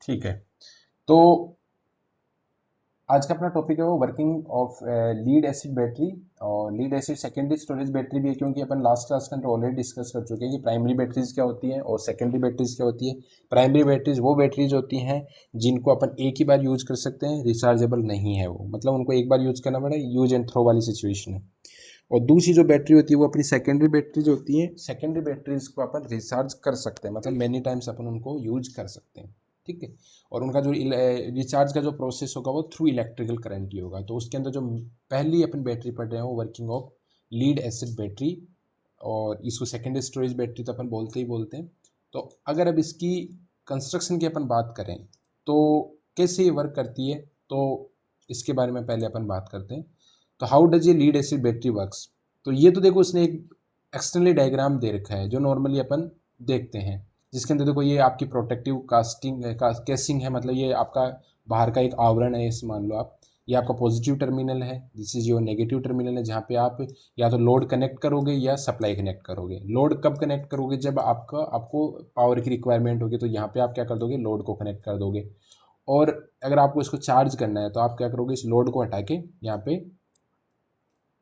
ठीक है। तो आज का अपना टॉपिक है वो working of lead acid battery. और lead acid secondary storage battery भी है, क्योंकि अपन लास्ट क्लास के अंदर ऑलरेडी डिस्कस कर चुके हैं कि प्राइमरी बैटरीज क्या होती हैं और सेकेंडरी बैटरीज क्या होती है। प्राइमरी बैटरीज वो बैटरीज होती हैं जिनको अपन एक ही बार यूज कर सकते हैं, रिचार्जेबल नहीं है वो, मतलब उनको एक बार यूज करना पड़े, यूज एंड थ्रो वाली सिचुएशन है। और दूसरी जो बैटरी होती है वो अपनी सेकेंडरी बैटरीज होती है। सेकेंडरी बैटरीज को अपन रिचार्ज कर सकते हैं, मतलब मैनी टाइम्स अपन उनको यूज कर सकते हैं। ठीक है। और उनका जो रिचार्ज का जो प्रोसेस होगा वो थ्रू इलेक्ट्रिकल करंट ही होगा। तो उसके अंदर जो पहली अपन बैटरी पढ़ रहे हैं वो working of lead acid battery, और इसको सेकेंडरी स्टोरेज बैटरी तो अपन बोलते ही बोलते हैं। तो अगर अब इसकी कंस्ट्रक्शन की अपन बात करें तो कैसे ये वर्क करती है, तो इसके बारे में पहले अपन बात करते हैं। तो हाउ डज ये लीड एसिड बैटरी वर्क्स। तो ये तो देखो उसने एक एक्सटर्नली डायग्राम दे रखा है जो नॉर्मली अपन देखते हैं, जिसके अंदर देखो ये आपकी प्रोटेक्टिव कास्टिंग केसिंग है, मतलब ये आपका बाहर का एक आवरण है, इस मान लो आप। ये आपका पॉजिटिव टर्मिनल है, this is your negative terminal है, जहाँ पे आप या तो लोड कनेक्ट करोगे या सप्लाई कनेक्ट करोगे। लोड कब कनेक्ट करोगे, जब आपको पावर की रिक्वायरमेंट होगी, तो यहाँ पे आप क्या कर दोगे, लोड को कनेक्ट कर दोगे। और अगर आपको इसको चार्ज करना है तो आप क्या करोगे, इस लोड को हटा के यहाँ पे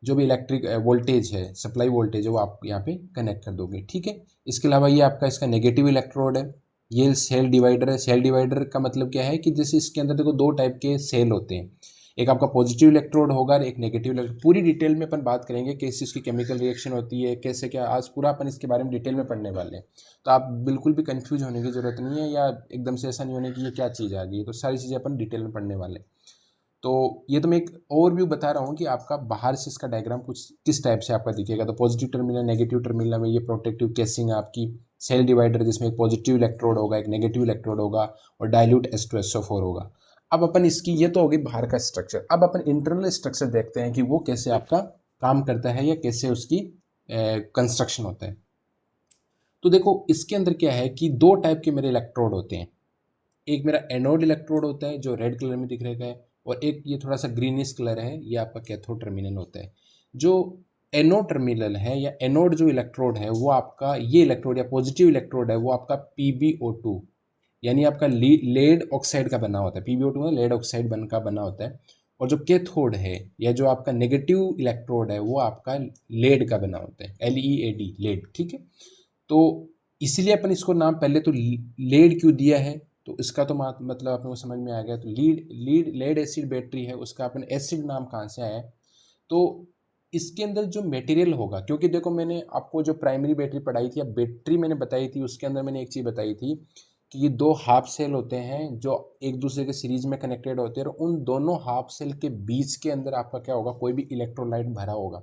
जो भी इलेक्ट्रिक वोल्टेज है, सप्लाई वोल्टेज है, वो आप यहाँ पे कनेक्ट कर दोगे। ठीक है। इसके अलावा ये आपका इसका नेगेटिव इलेक्ट्रोड है। ये सेल डिवाइडर है। सेल डिवाइडर का मतलब क्या है कि जैसे इसके अंदर देखो दो टाइप के सेल होते हैं, एक आपका पॉजिटिव इलेक्ट्रोड होगा और एक नेगेटिव इलेक्ट्रोड। पूरी डिटेल में अपन बात करेंगे कैसे इसकी केमिकल रिएक्शन होती है, कैसे क्या, आज पूरा अपन इसके बारे में डिटेल में पढ़ने वाले हैं। तो आप बिल्कुल भी कंफ्यूज होने की जरूरत नहीं है, या एकदम से ऐसा नहीं होने की ये क्या चीज़ आ गई। तो सारी चीज़ें अपन डिटेल में पढ़ने वाले हैं। तो ये तो मैं एक ओवरव्यू बता रहा हूँ कि आपका बाहर से इसका डायग्राम कुछ किस टाइप से आपका दिखेगा। तो पॉजिटिव टर्मिनल, नेगेटिव टर्मिनल में ये प्रोटेक्टिव केसिंग आपकी, सेल डिवाइडर जिसमें एक पॉजिटिव इलेक्ट्रोड होगा, एक नेगेटिव इलेक्ट्रोड होगा, और डाइल्यूट H2SO4 होगा। अब अपन इसकी, ये तो होगी बाहर का स्ट्रक्चर। अब अपन इंटरनल स्ट्रक्चर देखते हैं कि वो कैसे आपका काम करता है या कैसे उसकी कंस्ट्रक्शन होता है। तो देखो इसके अंदर क्या है कि दो टाइप के मेरे इलेक्ट्रोड होते हैं। एक मेरा एनोड इलेक्ट्रोड होता है जो रेड कलर में दिख रहा है, और एक ये थोड़ा सा ग्रीनिश कलर है, ये आपका कैथोड टर्मिनल होता है। जो एनोड टर्मिनल है या एनोड जो इलेक्ट्रोड है वो आपका, ये इलेक्ट्रोड या पॉजिटिव इलेक्ट्रोड है वो आपका PbO2 यानी आपका लेड ऑक्साइड का बना होता है। PbO2 में लेड ऑक्साइड का बना होता है। और जो कैथोड है या जो आपका नेगेटिव इलेक्ट्रोड है वो आपका लेड का बना होता है, LEAD, लेड। ठीक है। तो इसलिए अपन इसको नाम पहले तो लेड क्यों दिया है, तो इसका तो मतलब अपने को समझ में आ गया। तो लेड एसिड बैटरी है, उसका अपन एसिड नाम कहाँ से आया है। तो इसके अंदर जो मटेरियल होगा, क्योंकि देखो मैंने आपको जो प्राइमरी बैटरी पढ़ाई थी या बैटरी मैंने बताई थी, उसके अंदर मैंने एक चीज़ बताई थी कि ये दो हाफ सेल होते हैं जो एक दूसरे के सीरीज में कनेक्टेड होते हैं, और उन दोनों हाफ सेल के बीच के अंदर आपका क्या होगा, कोई भी इलेक्ट्रोलाइट भरा होगा।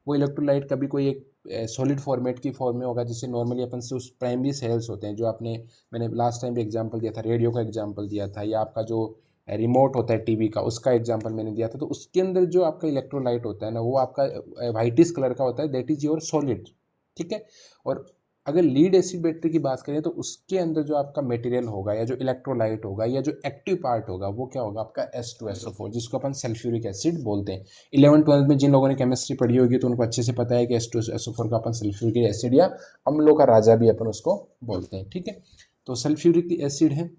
वो इलेक्ट्रोलाइट कभी कोई एक सॉलिड फॉर्मेट की फॉर्म में होगा, जिससे नॉर्मली अपन से उस प्राइमरी सेल्स होते हैं जो आपने, मैंने लास्ट टाइम भी एग्जांपल दिया था, रेडियो का एग्जांपल दिया था, या आपका जो रिमोट होता है टीवी का, उसका एग्जांपल मैंने दिया था। तो उसके अंदर जो आपका इलेक्ट्रोलाइट होता है ना, वो आपका वाइटिस कलर का होता है, दैट इज योर सॉलिड। ठीक है। और अगर लीड एसिड बैटरी की बात करें तो उसके अंदर जो आपका मटेरियल होगा या जो इलेक्ट्रोलाइट होगा या जो एक्टिव पार्ट होगा वो क्या होगा, आपका H2SO4, जिसको अपन सल्फ्यूरिक एसिड बोलते हैं। 11th-12th में जिन लोगों ने केमिस्ट्री पढ़ी होगी तो उनको अच्छे से पता है कि H2SO4 का अपन सल्फ्यूरिक एसिड या अम्लों का राजा भी अपन उसको बोलते हैं। ठीक है। तो सल्फ्यूरिक एसिड है,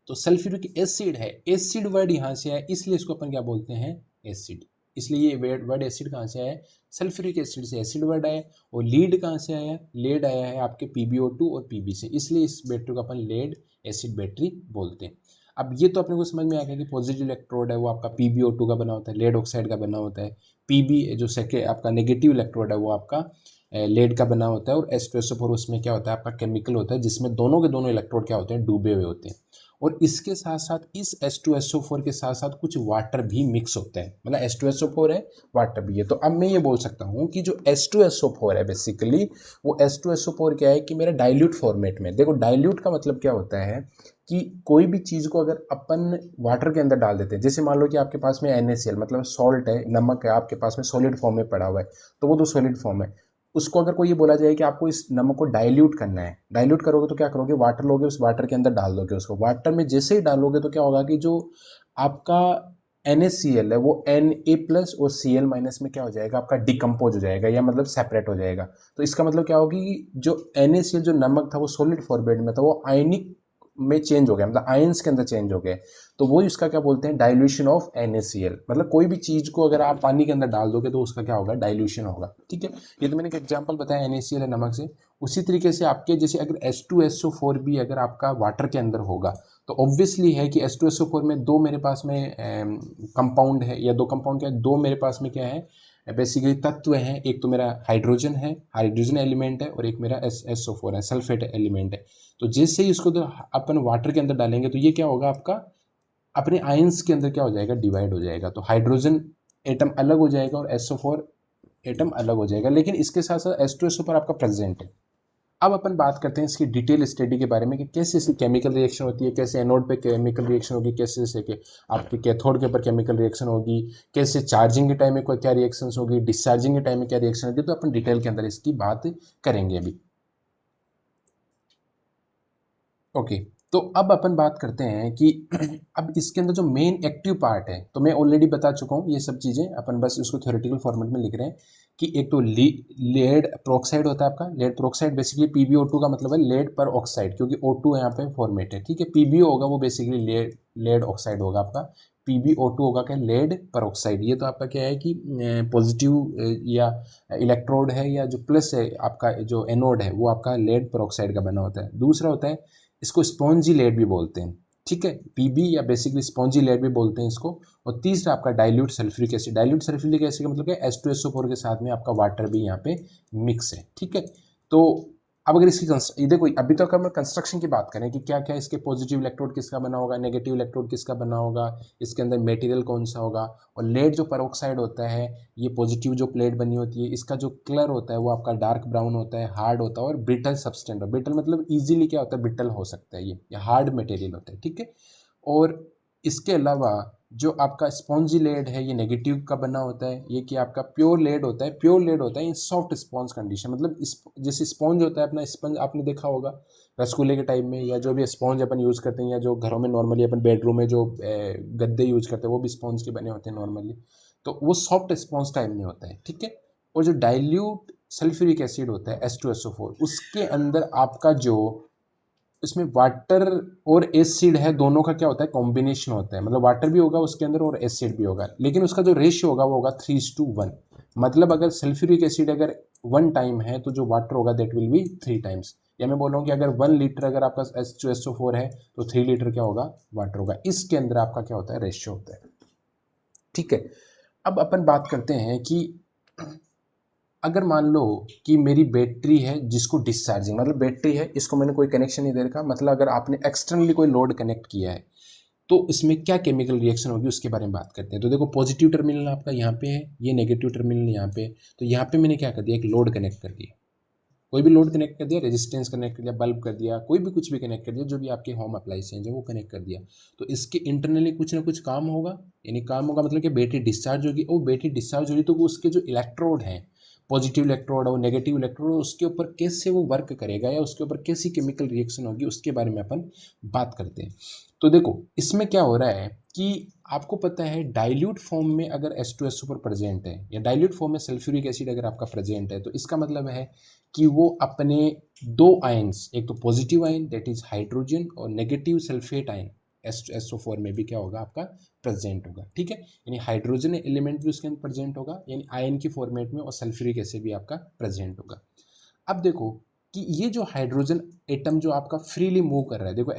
तो सल्फ्यूरिक एसिड है, एसिड वर्ड यहाँ से आया, इसलिए इसको अपन क्या बोलते हैं, एसिड। इसलिए ये वर्ड एसिड कहाँ से आया, सल्फ्यूरिक एसिड से एसिड वर्ड आया। और लीड कहाँ से आया, लेड आया है आपके PbO2 और Pb से, इसलिए इस बैटरी को अपन लेड एसिड बैटरी बोलते हैं। अब ये तो अपने को समझ में आ गया कि पॉजिटिव इलेक्ट्रोड है वो आपका PbO2 का बना होता है, लेड ऑक्साइड का बना होता है। Pb जो सेकेंड आपका नेगेटिव इलेक्ट्रोड है वो आपका लेड का बना होता है। और H2SO4 उसमें क्या होता है, आपका केमिकल होता है जिसमें दोनों के दोनों इलेक्ट्रोड क्या होते हैं, डूबे हुए होते हैं। और इसके साथ साथ इस H2SO4 के साथ साथ कुछ वाटर भी मिक्स होते हैं, मतलब H2SO4 है, वाटर भी है। तो अब मैं ये बोल सकता हूँ कि जो H2SO4 है बेसिकली, वो H2SO4 क्या है कि मेरा डाइल्यूट फॉर्मेट में, देखो डाइल्यूट का मतलब क्या होता है कि कोई भी चीज़ को अगर अपन वाटर के अंदर डाल देते हैं, जैसे मान लो कि आपके पास में NaCl मतलब सॉल्ट है, नमक है, आपके पास में सॉलिड फॉर्म में पड़ा हुआ है, तो वो तो सॉलिड फॉर्म है। उसको अगर कोई ये बोला जाए कि आपको इस नमक को डाइल्यूट करना है, डाइल्यूट करोगे तो क्या करोगे, वाटर लोगे, उस वाटर के अंदर डाल दोगे उसको। वाटर में जैसे ही डालोगे तो क्या होगा कि जो आपका NaCl है वो Na+ और Cl- में क्या हो जाएगा, आपका डिकम्पोज हो जाएगा, या मतलब सेपरेट हो जाएगा। तो इसका मतलब क्या होगा कि जो NaCl जो नमक था वो सॉलिड फॉर्मेट में था, वो आयनिक में चेंज हो गया, मतलब आयंस के अंदर चेंज हो गए, तो वो इसका क्या बोलते हैं, डाइल्यूशन ऑफ NaCl। मतलब कोई भी चीज़ को अगर आप पानी के अंदर डाल दोगे तो उसका क्या होगा, डाइल्यूशन होगा। ठीक है, ये तो मैंने एक एग्जांपल बताया NaCl है नमक से। उसी तरीके से आपके जैसे अगर H2SO4 भी अगर आपका वाटर के अंदर होगा तो ऑब्वियसली है कि H2SO4 में दो मेरे पास में कंपाउंड है, या दो कंपाउंड क्या है, दो मेरे पास में क्या है बेसिकली तत्व हैं। एक तो मेरा हाइड्रोजन है, हाइड्रोजन एलिमेंट है, और एक मेरा SO4 है, सल्फेट एलिमेंट है। तो जैसे ही उसको तो अपन वाटर के अंदर डालेंगे तो ये क्या होगा आपका अपने आयंस के अंदर क्या हो जाएगा, डिवाइड हो जाएगा। तो हाइड्रोजन एटम अलग हो जाएगा और SO4 एटम अलग हो जाएगा, लेकिन इसके साथ साथ H2SO पर आपका प्रेजेंट है। अब अपन बात करते हैं इसकी डिटेल स्टडी के बारे में कि कैसे इसकी केमिकल रिएक्शन होती है, कैसे एनोड पे केमिकल रिएक्शन होगी, कैसे जैसे कि आपके कैथोड के ऊपर केमिकल रिएक्शन होगी, कैसे चार्जिंग के टाइम में कोई क्या रिएक्शंस होगी, डिस्चार्जिंग के टाइम में क्या रिएक्शन होगी। तो अपन डिटेल के अंदर इसकी बात करेंगे अभी। ओके, तो अब अपन बात करते हैं कि अब इसके अंदर जो मेन एक्टिव पार्ट है, तो मैं ऑलरेडी बता चुका हूँ ये सब चीज़ें, अपन बस इसको थ्योरेटिकल फॉर्मेट में लिख रहे हैं कि एक तो लेड प्रोक्साइड होता है आपका। लेड प्रोक्साइड बेसिकली PbO2 का मतलब है लेड पर ऑक्साइड, क्योंकि O2 यहाँ पे फॉर्मेट है। ठीक है, PbO होगा वो बेसिकली लेड ऑक्साइड होगा आपका, PbO2 होगा क्या, लेड पर ऑक्साइड। ये तो आपका क्या है कि पॉजिटिव या इलेक्ट्रोड है, या जो प्लस है आपका जो एनोड है वो आपका लेड पर ऑक्साइड का बना होता है। दूसरा होता है इसको स्पॉन्जी लेड भी बोलते हैं। ठीक है, पीबी या बेसिकली स्पॉन्जी लेड भी बोलते हैं इसको। और तीसरा आपका dilute sulphuric acid. Dilute sulphuric acid का मतलब है H2SO4 के साथ में आपका वाटर भी यहाँ पे मिक्स है। ठीक है, तो अब अगर इसकी ये देखो, अभी तक हम कंस्ट्रक्शन की बात करें कि क्या क्या इसके पॉजिटिव इलेक्ट्रोड किसका बना होगा, नेगेटिव इलेक्ट्रोड किसका बना होगा, इसके अंदर मटेरियल कौन सा होगा। और लेड जो पेरोक्साइड होता है, ये पॉजिटिव जो प्लेट बनी होती है, इसका जो कलर होता है वो आपका डार्क ब्राउन होता है, हार्ड होता है और ब्रिटल सब्सटेंस। ब्रिटल मतलब इजीली क्या होता है, ब्रिटल हो सकता है, ये हार्ड मटेरियल होता है। ठीक है, और इसके अलावा जो आपका स्पॉन्जी लेड है ये नेगेटिव का बना होता है। ये कि आपका प्योर लेड होता है, प्योर लेड होता है इन सॉफ्ट स्पॉन्ज कंडीशन। मतलब जैसे स्पॉन्ज होता है अपना, स्पंज आपने देखा होगा रसगुल्ले के टाइप में, या जो भी स्पॉन्ज अपन यूज़ करते हैं, या जो घरों में नॉर्मली अपन बेडरूम में जो गद्दे यूज करते हैं वो भी स्पॉन्ज के बने होते हैं नॉर्मली। तो वो सॉफ्ट स्पॉन्ज टाइप में होता है। ठीक है, और जो डाइल्यूट सल्फ्यूरिक एसिड होता है H2SO4, उसके अंदर आपका जो इसमें वाटर और एसिड है, दोनों का क्या होता है, कॉम्बिनेशन होता है। मतलब वाटर भी होगा उसके अंदर और एसिड भी होगा, लेकिन उसका जो रेशियो होगा वो होगा 3:1। मतलब अगर सल्फ्यूरिक एसिड अगर 1 टाइम है तो जो वाटर होगा दैट विल बी 3 टाइम्स। या मैं बोल रहा हूँ कि अगर 1 लीटर अगर आपका H2SO4 है तो 3 लीटर क्या होगा, वाटर होगा। इसके अंदर आपका क्या होता है, रेशियो होता है। ठीक है, अब अपन बात करते हैं कि अगर मान लो कि मेरी बैटरी है जिसको डिस्चार्जिंग, मतलब बैटरी है इसको मैंने कोई कनेक्शन नहीं दे रखा, मतलब अगर आपने एक्सटर्नली कोई लोड कनेक्ट किया है तो इसमें क्या केमिकल रिएक्शन होगी उसके बारे में बात करते हैं। तो देखो, पॉजिटिव टर्मिनल आपका यहाँ पे है, ये नेगेटिव टर्मिनल यहाँ पे है। तो यहाँ पे मैंने क्या कर दिया, एक लोड कनेक्ट कर दिया, कोई भी लोड कनेक्ट कर दिया, रेजिस्टेंस कनेक्ट कर दिया, बल्ब कर दिया, कोई भी कुछ भी कनेक्ट कर दिया, जो भी आपके होम अप्लाइंसेज है वो कनेक्ट कर दिया। तो इसके इंटरनली कुछ ना कुछ काम होगा, यानी काम होगा मतलब कि बैटरी डिस्चार्ज होगी। और बैटरी डिस्चार्ज होगी तो उसके जो इलेक्ट्रोड हैं, पॉजिटिव इलेक्ट्रोड और नेगेटिव इलेक्ट्रोड, उसके ऊपर कैसे वो वर्क करेगा या उसके ऊपर कैसी केमिकल रिएक्शन होगी उसके बारे में अपन बात करते हैं। तो देखो, इसमें क्या हो रहा है कि आपको पता है डाइल्यूट फॉर्म में अगर H2SO पर प्रेजेंट है, या डाइल्यूट फॉर्म में सल्फ्यूरिक एसिड अगर आपका प्रेजेंट है, तो इसका मतलब है कि वो अपने दो आयंस, एक तो positive ion that is hydrogen और नेगेटिव सल्फेट आयन SO4 में भी क्या होगा, आपका प्रेजेंट होगा। ठीक है, यानी हाइड्रोजन एलिमेंट भी उसके अंदर प्रेजेंट होगा, यानी आयन की फॉर्मेट में, और सल्फ्यूरिक एसिड भी आपका प्रेजेंट होगा। अब देखो कि ये जो हाइड्रोजन एटम जो आपका फ्रीली मूव कर रहा है, देखो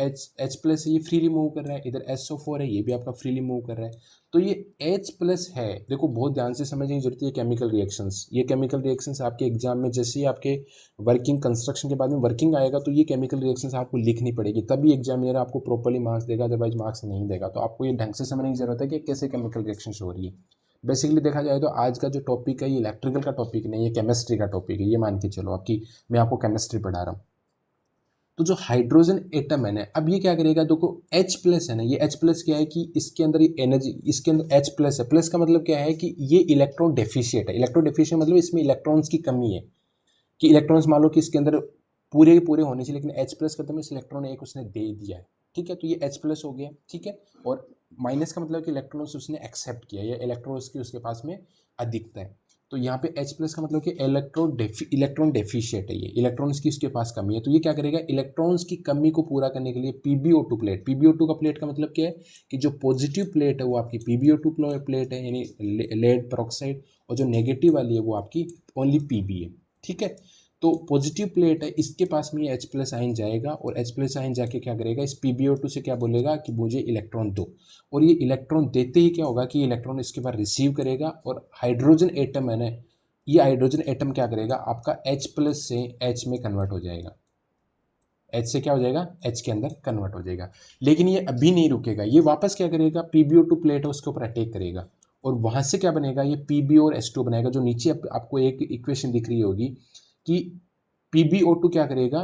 H प्लस ये फ्रीली मूव कर रहा है, इधर SO4 है ये भी आपका फ्रीली मूव कर रहा है। तो ये H प्लस है, देखो बहुत ध्यान से समझने की जरूरत है केमिकल रिएक्शंस। ये केमिकल रिएक्शंस आपके एग्जाम में जैसे ही आपके वर्किंग कंस्ट्रक्शन के बाद में वर्किंग आएगा तो ये केमिकल रिएक्शंस आपको लिखनी पड़ेगी, तभी एग्जामिनर आपको प्रॉपर्ली मार्क्स देगा, अदरवाइज मार्क्स नहीं देगा। तो आपको ये ढंग से समझने की जरूरत है कि कैसे केमिकल रिएक्शंस हो रही है। बेसिकली देखा जाए तो आज का जो टॉपिक है ये इलेक्ट्रिकल का टॉपिक नहीं, ये केमिस्ट्री का टॉपिक है, ये मान के चलो आपकी, मैं आपको केमिस्ट्री पढ़ा रहा हूँ। तो जो हाइड्रोजन एटम है ना, अब ये क्या करेगा, देखो H प्लस है ना, ये H प्लस क्या है कि इसके अंदर ये एनर्जी, इसके अंदर H प्लस है, प्लस का मतलब क्या है कि ये इलेक्ट्रॉन डेफिशिएट है। इलेक्ट्रॉन डेफिशिएट मतलब इसमें इलेक्ट्रॉन्स की कमी है, कि इलेक्ट्रॉन्स मान लो कि इसके अंदर पूरे के पूरे होने चाहिए, लेकिन H प्लस करते में इस इलेक्ट्रॉन एक उसने दे दिया है। ठीक है, तो ये H प्लस हो गया। ठीक है, और माइनस का मतलब कि इलेक्ट्रॉन्स उसने एक्सेप्ट किया, या इलेक्ट्रॉन्स की उसके पास में अधिकता है। तो यहाँ पे H प्लस का मतलब कि इलेक्ट्रॉन डेफिशिएंट है, ये इलेक्ट्रॉन्स की इसके पास कमी है। तो ये क्या करेगा, इलेक्ट्रॉन्स की कमी को पूरा करने के लिए PbO2 प्लेट, PbO2 का प्लेट का मतलब क्या है कि जो पॉजिटिव प्लेट है वो आपकी PbO2 प्लेट है, यानी लेड पेरोक्साइड, और जो नेगेटिव वाली है वो आपकी ओनली Pb है। ठीक है, तो पॉजिटिव प्लेट है, इसके पास में ये H प्लस आयन जाएगा और H प्लस आयन जाके क्या करेगा, इस PbO2 से क्या बोलेगा कि मुझे इलेक्ट्रॉन दो, और ये इलेक्ट्रॉन देते ही क्या होगा कि ये इलेक्ट्रॉन इसके बाद रिसीव करेगा, और हाइड्रोजन एटम है ना, ये हाइड्रोजन एटम क्या करेगा, आपका H प्लस से H में कन्वर्ट हो जाएगा, H से क्या हो जाएगा, H के अंदर कन्वर्ट हो जाएगा। लेकिन ये अभी नहीं रुकेगा, ये वापस क्या करेगा, PbO2 प्लेट है उसके ऊपर अटैक करेगा, और वहां से क्या बनेगा, ये Pb और H2 बनाएगा, जो नीचे आपको एक इक्वेशन दिख रही होगी कि PbO2 क्या करेगा,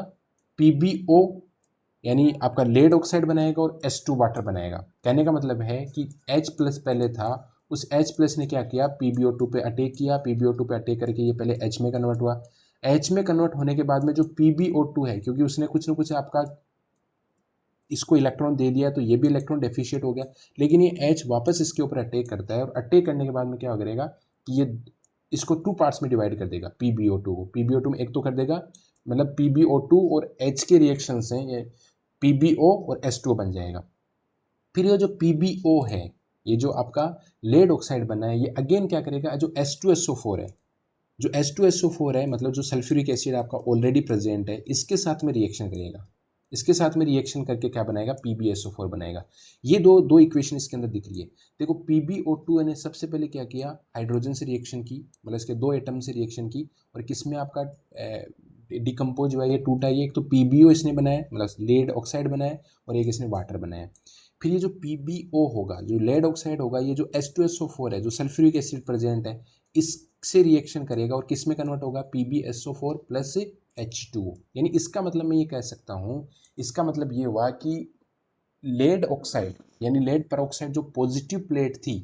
PbO यानी आपका लेड ऑक्साइड बनाएगा और H2 वाटर बनाएगा। कहने का मतलब है कि H प्लस पहले था, उस H प्लस ने क्या किया, PbO2 पे अटैक किया, PbO2 पे अटैक करके ये पहले H में कन्वर्ट हुआ, H में कन्वर्ट होने के बाद में जो PbO2 है, क्योंकि उसने कुछ ना कुछ आपका इसको इलेक्ट्रॉन दे दिया तो ये भी इलेक्ट्रॉन डेफिशिएट हो गया, लेकिन ये H वापस इसके ऊपर अटैक करता है, और अटैक करने के बाद में क्या करेगा कि ये इसको 2 पार्ट्स में डिवाइड कर देगा, PbO2 को PbO2 में एक तो कर देगा, मतलब PbO2 और H के रिएक्शन से ये PbO और H2 बन जाएगा। फिर ये जो PbO है, ये जो आपका लेड ऑक्साइड बना है, ये अगेन क्या करेगा, जो H2SO4 है, जो H2SO4 है, मतलब जो सल्फ्यूरिक एसिड आपका ऑलरेडी प्रेजेंट है, इसके साथ में रिएक्शन करेगा, इसके साथ में रिएक्शन करके क्या बनाएगा, PbSO4 बनाएगा। ये दो दो इक्वेशन इसके अंदर दिख रही है। देखो PbO2 ने सबसे पहले क्या किया, हाइड्रोजन से रिएक्शन की, मतलब इसके दो एटम से रिएक्शन की, और किसमें आपका डिकम्पोज हुआ, ये टूटा, ये एक तो PbO इसने बनाया, मतलब लेड ऑक्साइड बनाया, और एक इसने वाटर बनाया। फिर ये जो PbO होगा, जो लेड ऑक्साइड होगा, ये जो H2SO4 है, जो सल्फ्यूरिक एसिड प्रेजेंट है, इससे रिएक्शन करेगा और किस में कन्वर्ट होगा, PbSO4 प्लस H2O। यानी इसका मतलब मैं ये कह सकता हूँ, इसका मतलब ये हुआ कि लेड ऑक्साइड यानी लेड पेरोक्साइड जो पॉजिटिव प्लेट थी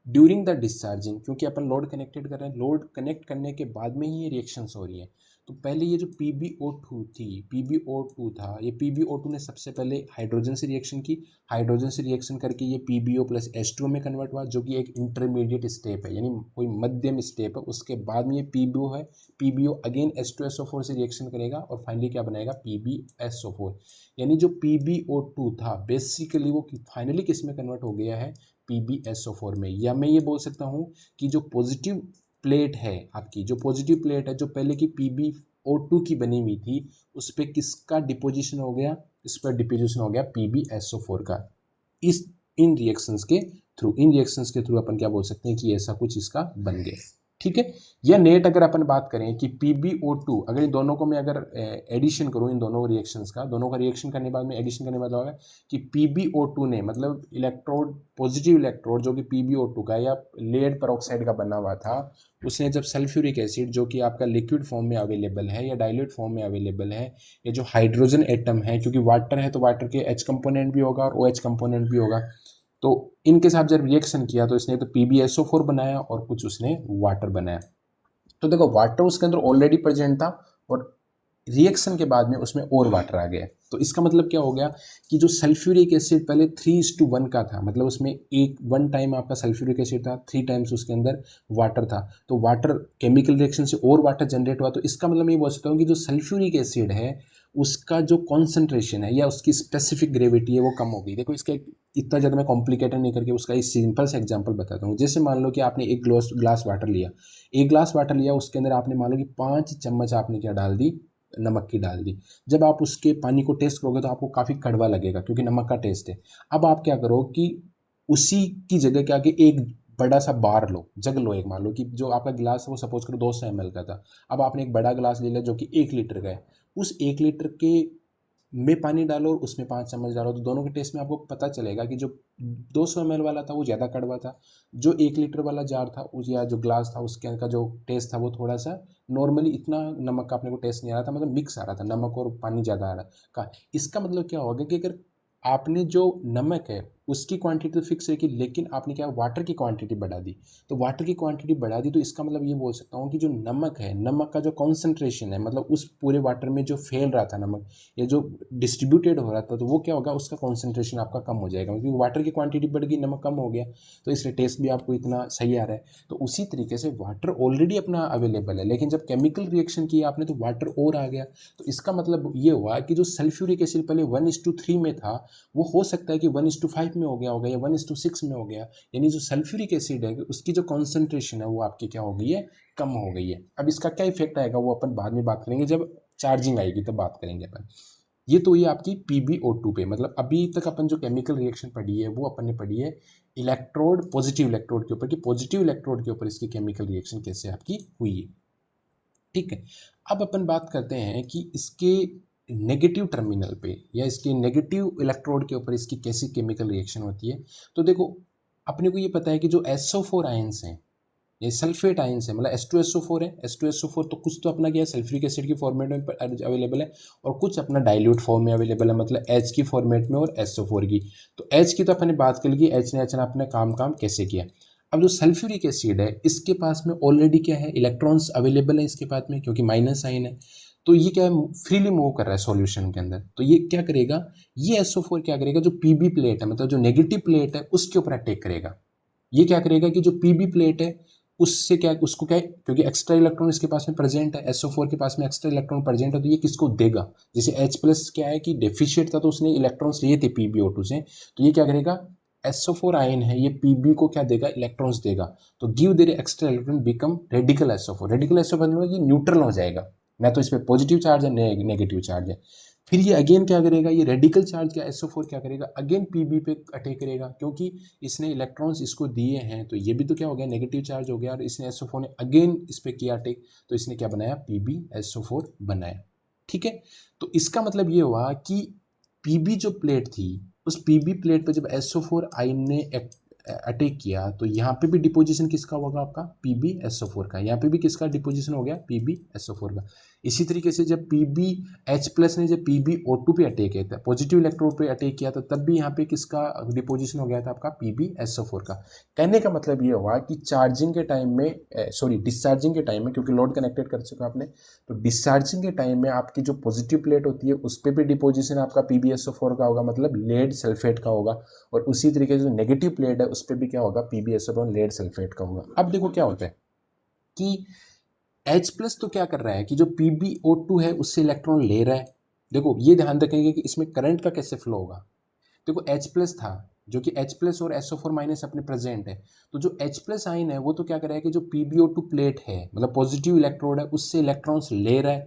ड्यूरिंग द डिस्चार्जिंग, क्योंकि अपन लोड कनेक्टेड कर रहे हैं, लोड कनेक्ट करने के बाद में ही ये रिएक्शंस हो रही है। तो पहले ये जो PbO2 थी, PbO2 था, ये PbO2 ने सबसे पहले हाइड्रोजन से रिएक्शन की, हाइड्रोजन से रिएक्शन करके ये PbO प्लस H2O में कन्वर्ट हुआ, जो कि एक इंटरमीडिएट स्टेप है, यानी कोई मध्यम स्टेप है। उसके बाद में ये PbO है, PbO अगेन H2SO4 से रिएक्शन करेगा और फाइनली क्या बनाएगा, PbSO4। यानी जो PbO2 था बेसिकली वो फाइनली किस में कन्वर्ट हो गया है, PbSO4 में। या मैं ये बोल सकता हूँ कि जो पॉजिटिव प्लेट है आपकी, जो पॉजिटिव प्लेट है जो पहले की PbO2 की बनी हुई थी, उस पर किसका डिपोजिशन हो गया, इस पर डिपोजिशन हो गया PbSO4 का। इस इन रिएक्शंस के थ्रू अपन क्या बोल सकते हैं कि ऐसा कुछ इसका बन गया। ठीक है, या नेट अगर अपन बात करें कि PbO2, अगर इन दोनों को मैं अगर एडिशन करूं, इन दोनों रिएक्शंस का, दोनों का रिएक्शन करने के बाद में एडिशन करने के बाद होगा कि PbO2 ने, मतलब इलेक्ट्रोड, पॉजिटिव इलेक्ट्रोड जो कि PbO2 का या लेड पेरोक्साइड का बना हुआ था, उसने जब सल्फ्यूरिक एसिड जो कि आपका लिक्विड फॉर्म में अवेलेबल है या डाइल्यूट फॉर्म में अवेलेबल है, या जो हाइड्रोजन एटम है, क्योंकि वाटर है तो वाटर के H कंपोनेंट भी होगा और OH कंपोनेंट भी होगा, तो इनके साथ जब रिएक्शन किया तो इसने तो PbSO4 बनाया और कुछ उसने वाटर बनाया। तो देखो वाटर उसके अंदर ऑलरेडी प्रेजेंट था, और रिएक्शन के बाद में उसमें और वाटर आ गया। तो इसका मतलब क्या हो गया कि जो सल्फ्यूरिक एसिड पहले 3:1 का था, मतलब उसमें एक 1 टाइम आपका सल्फ्यूरिक एसिड था, 3 टाइम्स उसके अंदर वाटर था, तो वाटर केमिकल रिएक्शन से और वाटर जनरेट हुआ। तो इसका मतलब मैं ये बोल सकता हूँ कि जो सल्फ्यूरिक एसिड है उसका जो कॉन्सेंट्रेशन है या उसकी स्पेसिफिक ग्रेविटी है वो कम हो गई। देखो इसका इतना ज़्यादा मैं कॉम्प्लिकेटेड नहीं करके उसका एक सिंपल सा एग्जांपल बताता हूँ। जैसे मान लो कि आपने एक ग्लास वाटर लिया, एक ग्लास वाटर लिया, उसके अंदर आपने मान लो कि 5 चम्मच आपने क्या डाल दी, नमक की डाल दी। जब आप उसके पानी को टेस्ट करोगे तो आपको काफ़ी कड़वा लगेगा क्योंकि नमक का टेस्ट है। अब आप क्या करो कि उसी की जगह क्या कि एक बड़ा सा बार लो, जग लो, एक मान लो कि जो आपका गिलास है वो सपोज करो 200 ml का था, अब आपने एक बड़ा गिलास ले लिया जो कि 1 लीटर का है, उस 1 लीटर के में पानी डालो और उसमें 5 चम्मच डालो, तो दोनों के टेस्ट में आपको पता चलेगा कि जो 200 ml वाला था वो ज़्यादा कड़वा था, जो 1 लीटर वाला जार था उस या जो ग्लास था उसके का जो टेस्ट था वो थोड़ा सा नॉर्मली, इतना नमक का अपने को टेस्ट नहीं आ रहा था, मतलब मिक्स आ रहा था, नमक और पानी ज़्यादा आ रहा का। इसका मतलब क्या होगा कि अगर आपने जो नमक है उसकी क्वांटिटी तो फिक्स रहेगी, लेकिन आपने क्या वाटर की क्वांटिटी बढ़ा दी। तो वाटर की क्वांटिटी बढ़ा दी तो इसका मतलब ये बोल सकता हूँ कि जो नमक है, नमक का जो कॉन्सेंट्रेशन है, मतलब उस पूरे वाटर में जो फैल रहा था नमक या जो डिस्ट्रीब्यूटेड हो रहा था, तो वो क्या होगा, उसका कॉन्सेंट्रेशन आपका कम हो जाएगा, क्योंकि वाटर की क्वांटिटी बढ़ गई, नमक कम हो गया, तो इसलिए टेस्ट भी आपको इतना सही आ रहा है। तो उसी तरीके से वाटर ऑलरेडी अपना अवेलेबल है, लेकिन जब केमिकल रिएक्शन किया आपने तो वाटर और आ गया। तो इसका मतलब ये हुआ कि जो सल्फ्यूरिक एसिड पहले 1:3 में था, वो हो सकता है कि 1:5 में हो गया होगा या 1:6 में हो गया। यानी जो सल्फ्यूरिक एसिड है उसकी जो कॉन्सेंट्रेशन है वो आपकी क्या हो गई है, कम हो गई है। अब इसका क्या इफेक्ट आएगा वो अपन बाद में बात करेंगे, जब चार्जिंग आएगी तब बात करेंगे अपन। ये तो ये आपकी PbO2 पे, मतलब अभी तक अपन जो केमिकल रिएक्शन पढ़ी है वो अपन ने पढ़ी है इलेक्ट्रोड, पॉजिटिव इलेक्ट्रोड के ऊपर, कि पॉजिटिव इलेक्ट्रोड के ऊपर इसकी केमिकल रिएक्शन कैसे आपकी हुई है। ठीक है, अब अपन बात करते हैं कि इसके नेगेटिव टर्मिनल पे या इसके नेगेटिव इलेक्ट्रोड के ऊपर इसकी कैसी केमिकल रिएक्शन होती है। तो देखो, अपने को ये पता है कि जो SO4 आयंस हैं, ये सल्फेट आयंस है, मतलब H2SO4 है, H2SO4 तो कुछ तो अपना क्या है, सल्फ्यूरिक एसिड की फॉर्मेट में अवेलेबल है, और कुछ अपना डाइल्यूट फॉर्म में अवेलेबल है, मतलब H की फॉर्मेट में और SO4 की। तो H की तो अपने बात कर ली, H ने अपना काम कैसे किया। अब जो सल्फ्यूरिक एसिड है इसके पास में ऑलरेडी क्या है, इलेक्ट्रॉन्स अवेलेबल है इसके पास में, क्योंकि माइनस साइन है। तो ये क्या है, फ्रीली मूव कर रहा है सॉल्यूशन के अंदर। तो ये क्या करेगा, ये SO4 क्या करेगा, जो PB प्लेट है, मतलब जो नेगेटिव प्लेट है उसके ऊपर अटैक करेगा। ये क्या करेगा कि जो PB प्लेट है उससे क्या, उसको क्या है, क्योंकि एक्स्ट्रा इलेक्ट्रॉन इसके पास में प्रेजेंट है, SO4 के पास में एक्स्ट्रा इलेक्ट्रॉन प्रेजेंट है, तो ये किसको देगा। जैसे H+ क्या है कि डेफिशिएट था तो उसने इलेक्ट्रॉन्स लिए थे PbO2 से, तो ये क्या करेगा, SO4 आयन है ये PB को क्या देगा, इलेक्ट्रॉन्स देगा। तो give their extra electron become radical SO4। Radical SO4 मतलब ये न्यूट्रल हो जाएगा, ना तो इस पर पॉजिटिव चार्ज है नेगेटिव चार्ज है। फिर ये अगेन क्या करेगा, ये रेडिकल चार्ज क्या SO4 क्या करेगा, अगेन PB पे अटैक करेगा, क्योंकि इसने इलेक्ट्रॉन्स इसको दिए हैं, तो ये भी तो क्या हो गया, नेगेटिव चार्ज हो गया, और इसने SO4 ने अगेन इस पे किया अटैक, तो इसने क्या बनाया, PbSO4 बनाया। ठीक है, तो इसका मतलब ये हुआ कि PB जो प्लेट थी, उस PB प्लेट पे जब SO4 आयन ने अटैक किया, तो यहाँ पे भी डिपोजिशन किसका होगा, आपका PbSO4 का। यहाँ पे भी किसका डिपोजिशन हो गया, PbSO4 का। इसी तरीके से जब PbH+ ने जब PbO2 पे अटैक किया था, पॉजिटिव इलेक्ट्रोड पे अटैक किया था, तब भी यहाँ पे किसका डिपोजिशन हो गया था, आपका PbSO4 का। कहने का मतलब ये हुआ कि चार्जिंग के टाइम में, सॉरी डिस्चार्जिंग के टाइम में, क्योंकि लोड कनेक्टेड कर चुका आपने, तो डिस्चार्जिंग के टाइम में आपकी जो पॉजिटिव प्लेट होती है उस पर भी डिपोजिशन आपका PbSO4 का होगा, मतलब लेड सल्फेट का होगा। और उसी तरीके से जो नेगेटिव प्लेट है उस पर भी क्या होगा, PbSO4 लेड सल्फेट का होगा। अब देखो क्या होता है कि H+ तो क्या कर रहा है कि जो PbO2 है उससे इलेक्ट्रॉन ले रहा है। देखो ये ध्यान रखेंगे कि इसमें करंट का कैसे फ्लो होगा। देखो H+ था, जो कि H+ और SO4- अपने प्रेजेंट है, तो जो H+ आयन है वो तो क्या कर रहा है कि जो PbO2 प्लेट है, मतलब पॉजिटिव इलेक्ट्रोड है, उससे इलेक्ट्रॉन्स ले रहा है,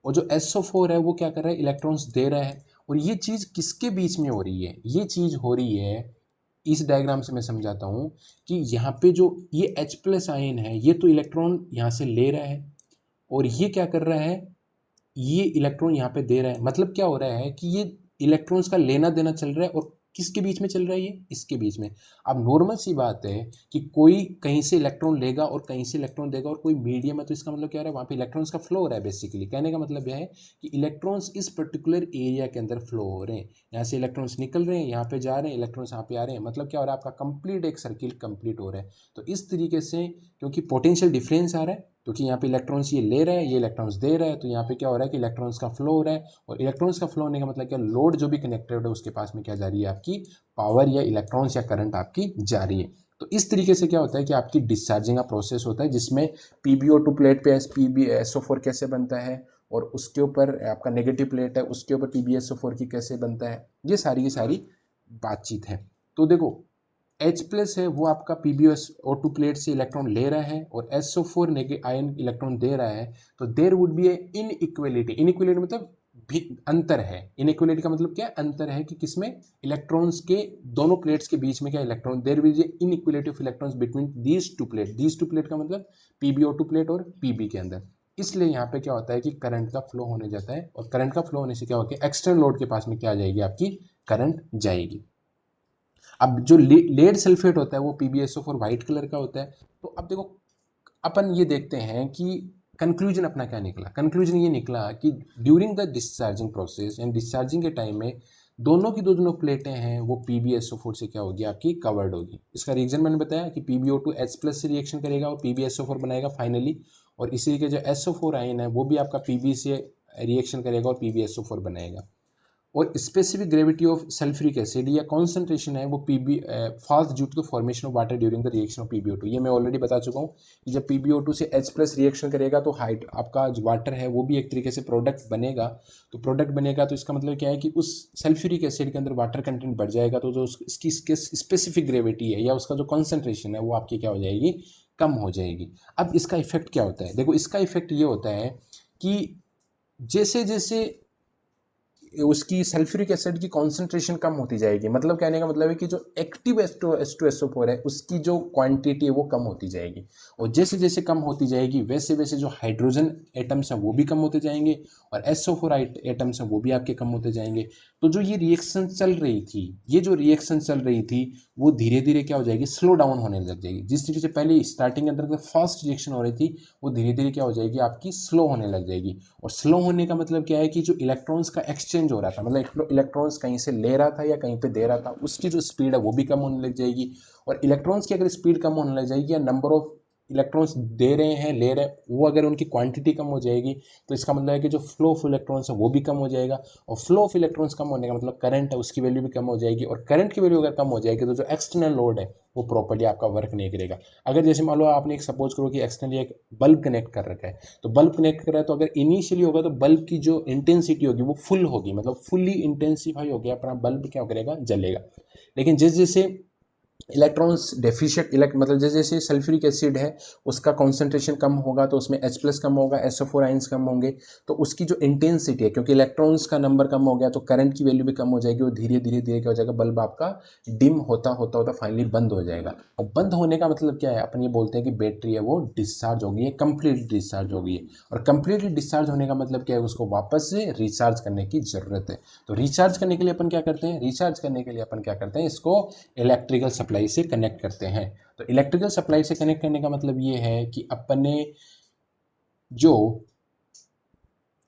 और जो SO4 है वो क्या कर रहा है, इलेक्ट्रॉन्स दे रहा है। और ये चीज़ किसके बीच में हो रही है, ये चीज़ हो रही है, इस डायग्राम से मैं समझाता हूँ कि यहाँ पे जो ये H+ आयन है ये तो इलेक्ट्रॉन यहाँ से ले रहा है, और ये क्या कर रहा है, ये इलेक्ट्रॉन यहाँ पे दे रहा है। मतलब क्या हो रहा है कि ये इलेक्ट्रॉन्स का लेना देना चल रहा है, और किसके बीच में चल रहा है, ये इसके बीच में। अब नॉर्मल सी बात है कि कोई कहीं से इलेक्ट्रॉन लेगा और कहीं से इलेक्ट्रॉन देगा, और कोई मीडियम है, तो इसका मतलब क्या हो रहा है, वहाँ पे इलेक्ट्रॉन्स का फ्लो हो रहा है। बेसिकली कहने का मतलब यह है कि इलेक्ट्रॉन्स इस पर्टिकुलर एरिया के अंदर फ्लो हो रहे हैं, यहाँ से इलेक्ट्रॉन्स निकल रहे हैं, यहाँ पे जा रहे हैं, इलेक्ट्रॉन्स यहाँ पे आ रहे हैं। मतलब क्या हो रहा है, आपका कंप्लीट एक सर्किल कंप्लीट हो रहा है। तो इस तरीके से, क्योंकि पोटेंशियल डिफरेंस आ रहा है, क्योंकि यहाँ पे इलेक्ट्रॉन्स ये ले रहा है, ये इलेक्ट्रॉन्स दे रहा है, तो यहाँ पे क्या हो रहा है कि इलेक्ट्रॉन्स का फ्लो हो रहा है। और इलेक्ट्रॉन्स का फ्लो होने का मतलब क्या, लोड जो भी कनेक्टेड है उसके पास में क्या जा रही है, आपकी पावर या इलेक्ट्रॉन्स या करंट आपकी जा रही है। तो इस तरीके से क्या होता है कि आपकी डिस्चार्जिंग का प्रोसेस होता है, जिसमें PbO2 प्लेट पे PbSO4 कैसे बनता है, और उसके ऊपर आपका नेगेटिव प्लेट है उसके ऊपर PbSO4 की कैसे बनता है, ये सारी की सारी बातचीत है। तो देखो H+ है वो आपका PbSO2 प्लेट से इलेक्ट्रॉन ले रहा है, और SO4 आयन इलेक्ट्रॉन दे रहा है। तो there would be a inequality. Inequality मतलब भी अंतर है। इनइक्वलिटी का मतलब क्या, अंतर है कि किसमें, इलेक्ट्रॉन्स के दोनों प्लेट्स के बीच में क्या electron, there will be inequality of electrons between these two plate. These two plate का मतलब PbO2 प्लेट और PB के अंदर। इसलिए यहाँ पे क्या होता है कि करंट का फ्लो होने जाता है, और करंट का फ्लो होने से क्या होता है, एक्सटर्नल लोड के पास में क्या आ जाएगी, आपकी करंट जाएगी। अब जो लेड सल्फेट होता है वो PbSO4 वाइट कलर का होता है। तो अब देखो, अपन ये देखते हैं कि कंक्लूजन अपना क्या निकला। कंक्लूजन ये निकला कि during the discharging process and discharging के टाइम में दोनों की दोनों प्लेटें हैं वो PbSO4 से क्या होगी आपकी कवर्ड होगी। इसका रीजन मैंने बताया कि PbO2 H+ से रिएक्शन करेगा और PbSO4 बनाएगा फाइनली, और इसी के जो SO4 आयन है वो भी आपका Pb से रिएक्शन करेगा और PbSO4 बनाएगा। और specific gravity of sulphuric acid या कॉन्सेंट्रेशन है वो पीबी falls due to the formation of water during the reaction of PbO2। ये मैं ऑलरेडी बता चुका हूँ कि जब PbO2 से H+ रिएक्शन करेगा तो हाइट आपका जो वाटर है वो भी एक तरीके से प्रोडक्ट बनेगा। तो प्रोडक्ट बनेगा तो इसका मतलब क्या है कि उस सल्फ्यूरिक एसिड के अंदर वाटर कंटेंट बढ़ जाएगा, तो जो इसकी स्पेसिफिक ग्रेविटी है या उसका जो कॉन्सेंट्रेशन है वो आपकी क्या हो जाएगी, कम हो जाएगी। अब इसका इफेक्ट क्या होता है, देखो इसका इफेक्ट ये होता है कि जैसे जैसे उसकी सल्फ्यूरिक एसिड की कॉन्सेंट्रेशन कम होती जाएगी, मतलब कहने का मतलब है कि जो एक्टिव H2SO4 है उसकी जो क्वांटिटी है वो कम होती जाएगी, और जैसे जैसे कम होती जाएगी वैसे वैसे जो हाइड्रोजन एटम्स हैं वो भी कम होते जाएंगे और SO4 एटम्स हैं वो भी आपके कम होते जाएंगे। तो जो ये रिएक्शन चल रही थी, ये जो रिएक्शन चल रही थी वो धीरे धीरे क्या हो जाएगी, स्लो डाउन होने लग जाएगी। जिस तरीके से पहले स्टार्टिंग के अंदर फास्ट रिएक्शन हो रही थी वो धीरे धीरे क्या हो जाएगी आपकी, स्लो होने लग जाएगी। और स्लो होने का मतलब क्या है कि जो इलेक्ट्रॉन्स का एक्सचेंज हो रहा था, मतलब इलेक्ट्रॉन्स कहीं से ले रहा था या कहीं पे दे रहा था, उसकी जो स्पीड है वो भी कम होने लग जाएगी। और इलेक्ट्रॉन्स की अगर स्पीड कम होने लग जाएगी या नंबर ऑफ इलेक्ट्रॉन्स दे रहे हैं ले रहे हैं वो अगर उनकी क्वांटिटी कम हो जाएगी, तो इसका मतलब है कि जो फ्लो ऑफ इलेक्ट्रॉन्स है वो भी कम हो जाएगा। और फ्लो ऑफ इलेक्ट्रॉन्स कम होने का मतलब करंट है उसकी वैल्यू भी कम हो जाएगी, और करंट की वैल्यू अगर कम हो जाएगी तो जो एक्सटर्नल लोड है वो प्रॉपर्ली आपका वर्क नहीं करेगा। अगर जैसे मान लो आपने एक सपोज करो कि एक्सटर्नली एक बल्ब कनेक्ट कर रखा है, तो बल्ब कनेक्ट कर रहा है तो अगर इनिशियली होगा तो बल्ब की जो इंटेंसिटी होगी वो फुल होगी, मतलब फुल्ली इंटेंसिफाई हो गया अपना बल्ब क्या करेगा, जलेगा। लेकिन जैसे जैसे इलेक्ट्रॉन्स डेफिशिएंट मतलब जैसे जैसे सल्फ्यूरिक एसिड है उसका कॉन्सेंट्रेशन कम होगा तो उसमें H+ कम होगा, SO4 आइंस कम होंगे, तो उसकी जो इंटेंसिटी है, क्योंकि इलेक्ट्रॉन्स का नंबर कम हो गया तो करंट की वैल्यू भी कम हो जाएगी और धीरे धीरे धीरे क्या हो जाएगा, बल्ब आपका डिम होता होता होता फाइनली बंद हो जाएगा। और बंद होने का मतलब क्या है, अपन ये बोलते हैं कि बैटरी है वो डिस्चार्ज हो गई है, कंप्लीटली डिस्चार्ज हो गई है। और कंप्लीटली डिस्चार्ज होने का मतलब क्या है, उसको वापस से रिचार्ज करने की जरूरत है। तो रिचार्ज करने के लिए अपन क्या करते हैं, रिचार्ज करने के लिए अपन क्या करते हैं, इसको इलेक्ट्रिकल सप्लाई से कनेक्ट करते हैं। तो इलेक्ट्रिकल सप्लाई से कनेक्ट करने का मतलब ये है कि अपने जो,